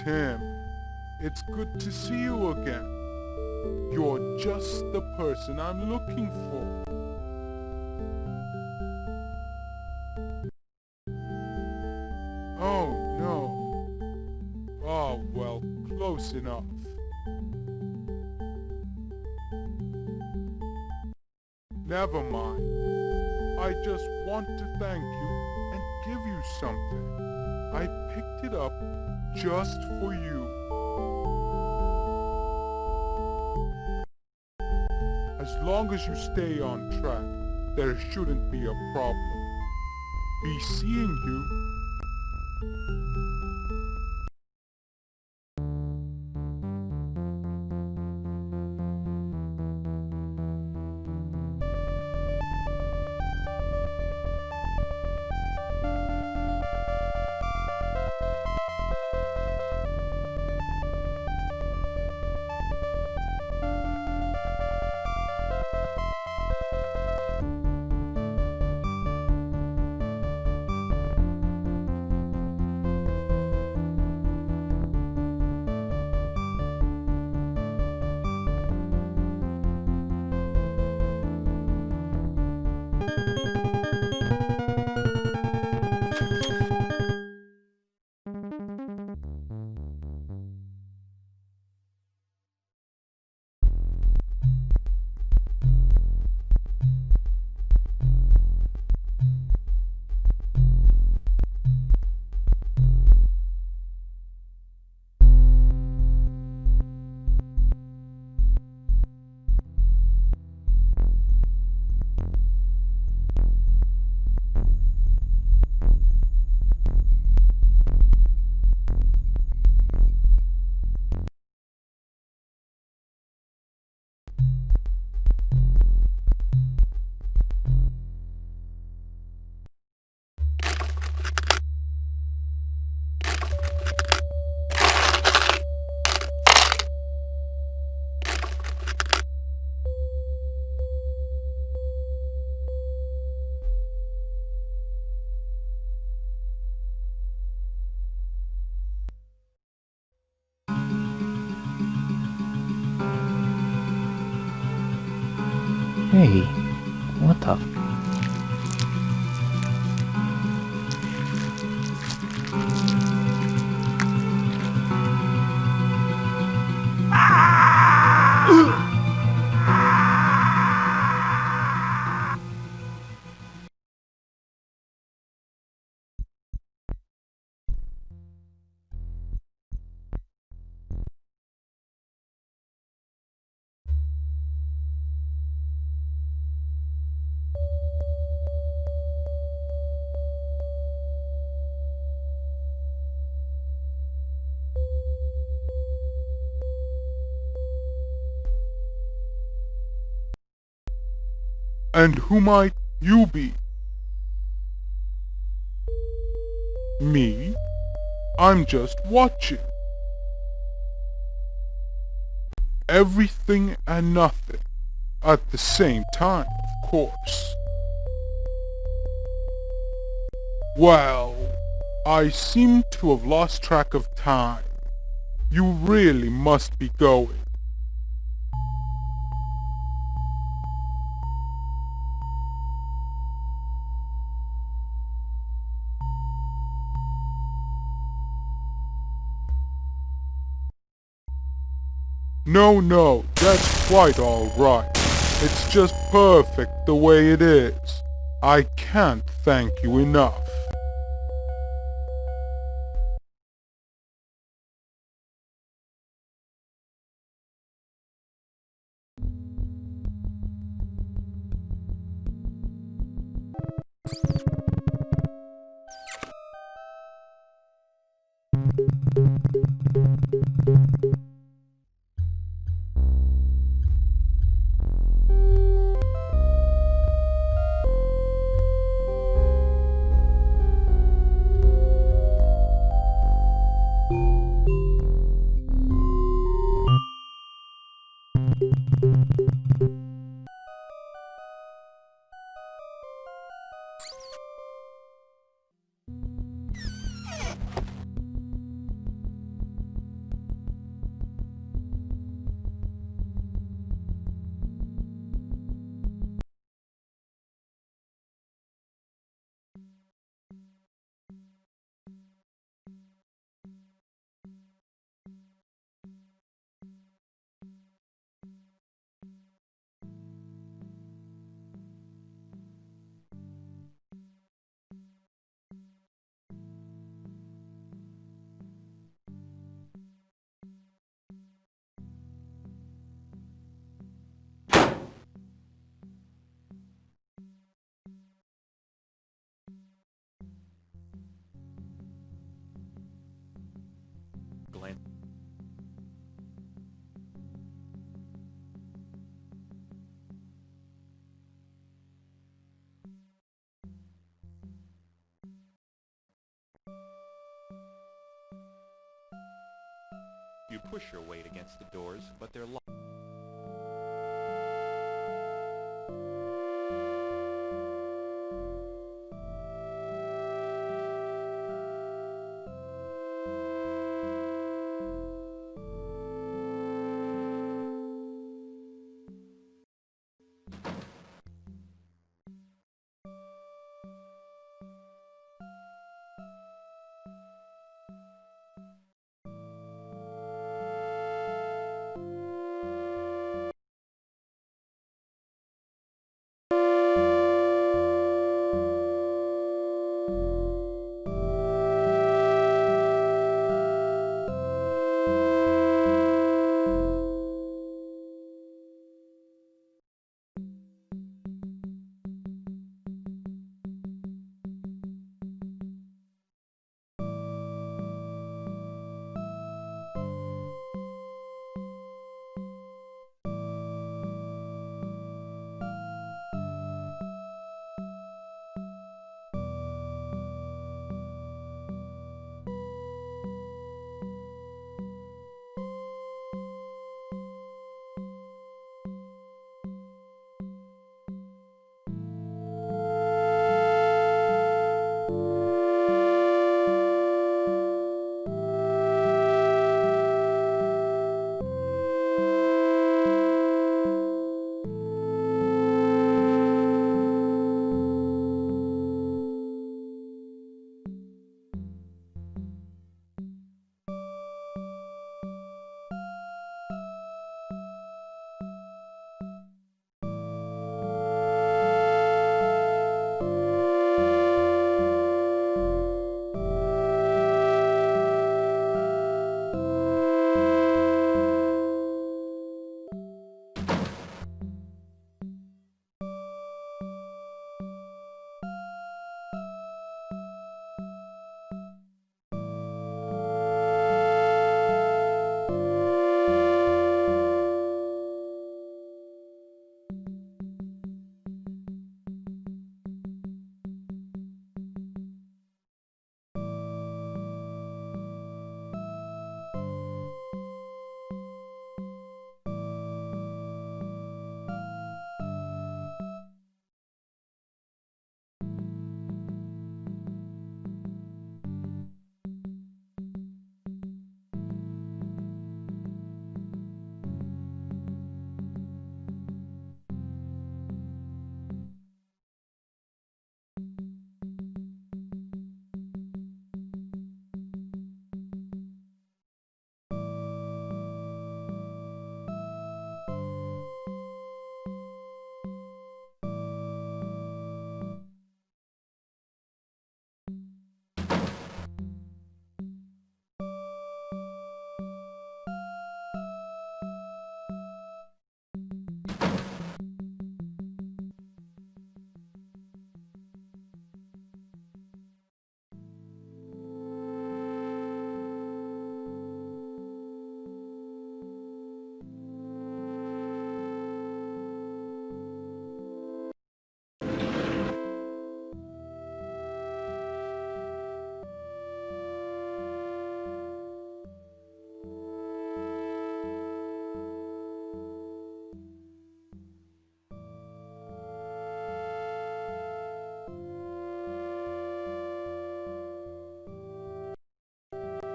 Tim. It's good to see you again. You're just the person I'm looking for. Oh no. Oh well, close enough. Never mind. I just want to thank you and give you something. I picked it up just for you. As long as you stay on track, there shouldn't be a problem. Be seeing you. Hey, what the? And who might you be? Me? I'm just watching. Everything and nothing at the same time, of course. Well, I seem to have lost track of time. You really must be going. No, that's quite all right. It's just perfect the way it is. I can't thank you enough. You push your weight against the doors, but they're locked.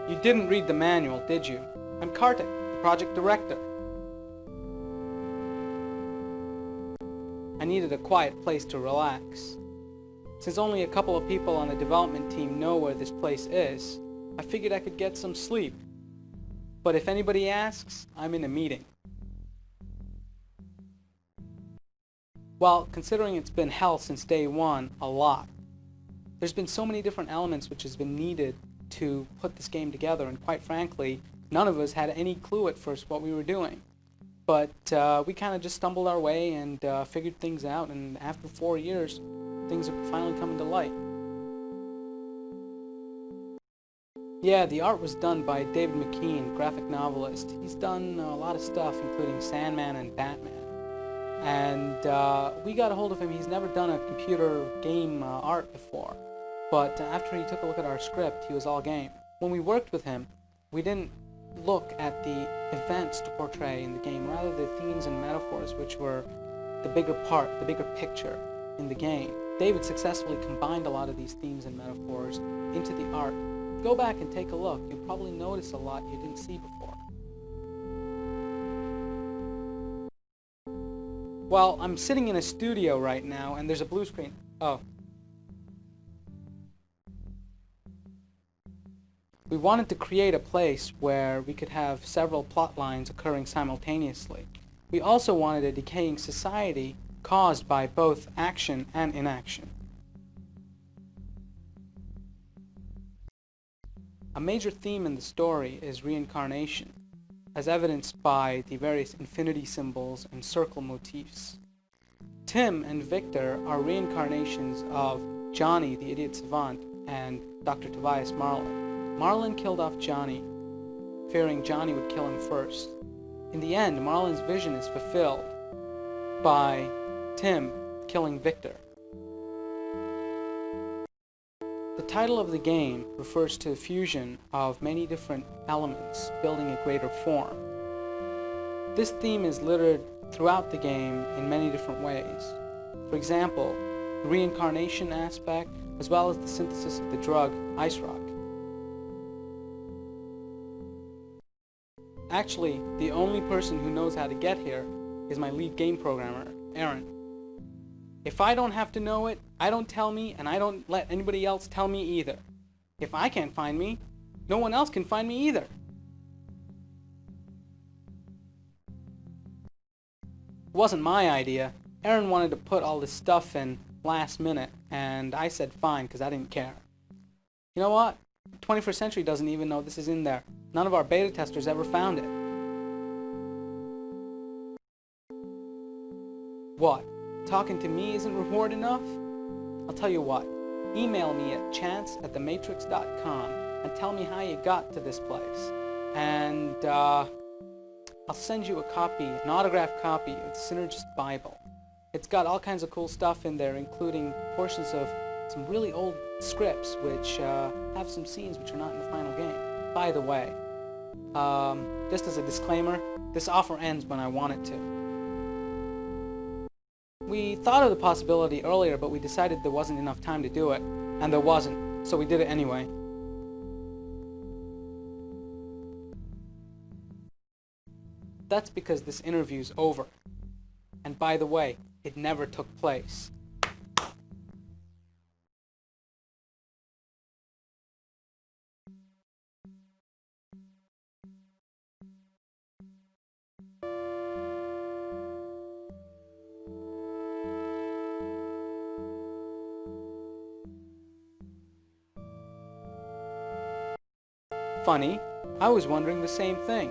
You didn't read the manual, did you? I'm Karthik, the project director. I needed a quiet place to relax. Since only a couple of people on the development team know where this place is, I figured I could get some sleep. But if anybody asks, I'm in a meeting. Well, considering it's been hell since day one, a lot. There's been so many different elements which has been needed to put this game together, and quite frankly, none of us had any clue at first what we were doing. But we kind of just stumbled our way and figured things out, and after 4 years, things are finally coming to light. Yeah, the art was done by David McKean, graphic novelist. He's done a lot of stuff, including Sandman and Batman. And we got a hold of him. He's never done a computer game art before. But after he took a look at our script, he was all game. When we worked with him, we didn't look at the events to portray in the game, rather the themes and metaphors which were the bigger part, the bigger picture in the game. David successfully combined a lot of these themes and metaphors into the art. Go back and take a look. You'll probably notice a lot you didn't see before. Well, I'm sitting in a studio right now, and there's a blue screen. Oh. We wanted to create a place where we could have several plot lines occurring simultaneously. We also wanted a decaying society caused by both action and inaction. A major theme in the story is reincarnation, as evidenced by the various infinity symbols and circle motifs. Tim and Victor are reincarnations of Johnny, the idiot savant, and Dr. Tobias Marlin. Marlin killed off Johnny, fearing Johnny would kill him first. In the end, Marlin's vision is fulfilled by Tim killing Victor. The title of the game refers to the fusion of many different elements, building a greater form. This theme is littered throughout the game in many different ways. For example, the reincarnation aspect, as well as the synthesis of the drug Ice Rock. Actually, the only person who knows how to get here is my lead game programmer, Aaron. If I don't have to know it, I don't tell me, and I don't let anybody else tell me either. If I can't find me, no one else can find me either. It wasn't my idea. Aaron wanted to put all this stuff in last minute, and I said fine, because I didn't care. You know what? 21st Century doesn't even know this is in there. None of our beta testers ever found it. What? Talking to me isn't reward enough? I'll tell you what. Email me at chance@thematrix.com and tell me how you got to this place. And I'll send you a copy, an autographed copy of the Synnergist Bible. It's got all kinds of cool stuff in there, including portions of some really old scripts which have some scenes which are not in the final game. By the way, just as a disclaimer, this offer ends when I want it to. We thought of the possibility earlier, but we decided there wasn't enough time to do it, and there wasn't, so we did it anyway. That's because this interview's over. And by the way, it never took place. Funny, I was wondering the same thing.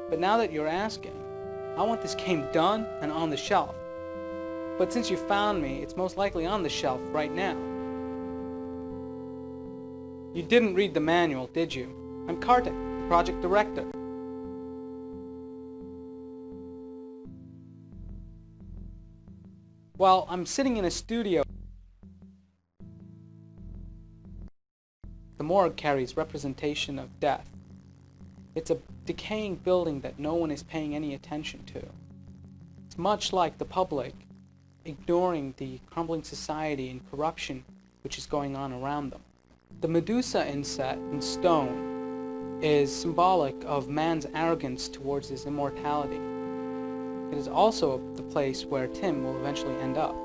But now that you're asking, I want this game done and on the shelf. But since you found me, it's most likely on the shelf right now. You didn't read the manual, did you? I'm Karthik, the project director. Well, I'm sitting in a studio. The morgue carries representation of death. It's a decaying building that no one is paying any attention to. It's much like the public ignoring the crumbling society and corruption which is going on around them. The Medusa inset in stone is symbolic of man's arrogance towards his immortality. It is also the place where Tim will eventually end up.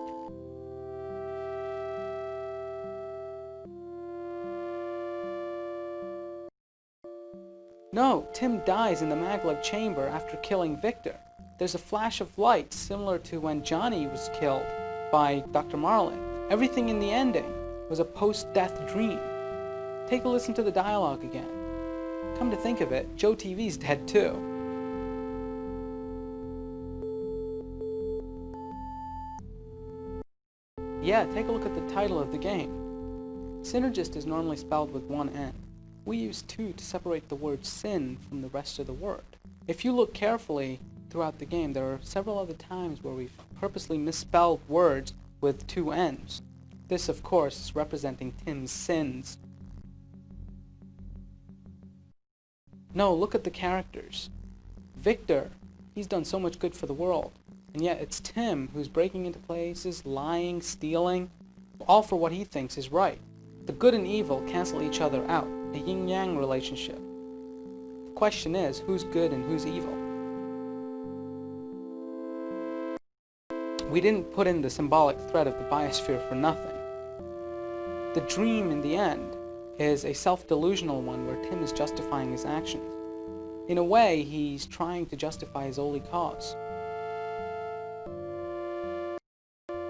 No, Tim dies in the maglev chamber after killing Victor. There's a flash of light similar to when Johnny was killed by Dr. Marlin. Everything in the ending was a post-death dream. Take a listen to the dialogue again. Come to think of it, Joe TV's dead too. Yeah, take a look at the title of the game. Synnergist is normally spelled with one N. We use two to separate the word sin from the rest of the word. If you look carefully throughout the game, there are several other times where we've purposely misspelled words with two N's. This, of course, is representing Tim's sins. No, look at the characters. Victor, he's done so much good for the world. And yet it's Tim who's breaking into places, lying, stealing, all for what he thinks is right. The good and evil cancel each other out, a yin-yang relationship. The question is, who's good and who's evil? We didn't put in the symbolic thread of the biosphere for nothing. The dream, in the end, is a self-delusional one where Tim is justifying his actions. In a way, he's trying to justify his only cause.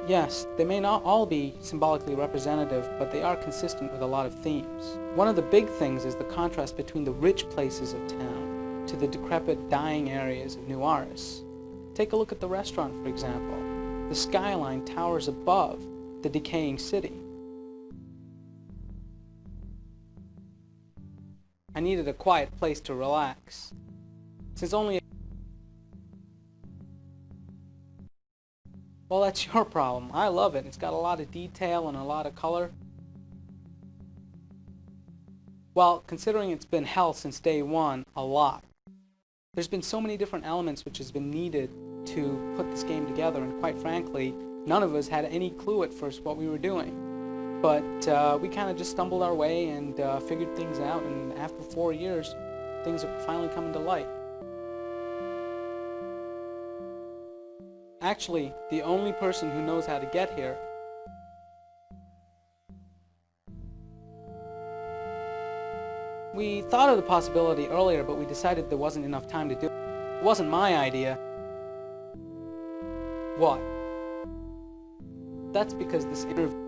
Yes, they may not all be symbolically representative, but they are consistent with a lot of themes. One of the big things is the contrast between the rich places of town to the decrepit, dying areas of New Aris. Take a look at the restaurant, for example. The skyline towers above the decaying city. I needed a quiet place to relax. Since only Well, that's your problem. I love it. It's got a lot of detail and a lot of color. Well, considering it's been hell since day one, a lot. There's been so many different elements which has been needed to put this game together, and quite frankly, none of us had any clue at first what we were doing. But we kind of just stumbled our way and figured things out, and after 4 years, things are finally coming to light. Actually, the only person who knows how to get here we thought of the possibility earlier, but we decided there wasn't enough time to do it. It wasn't my idea. What? That's because this interview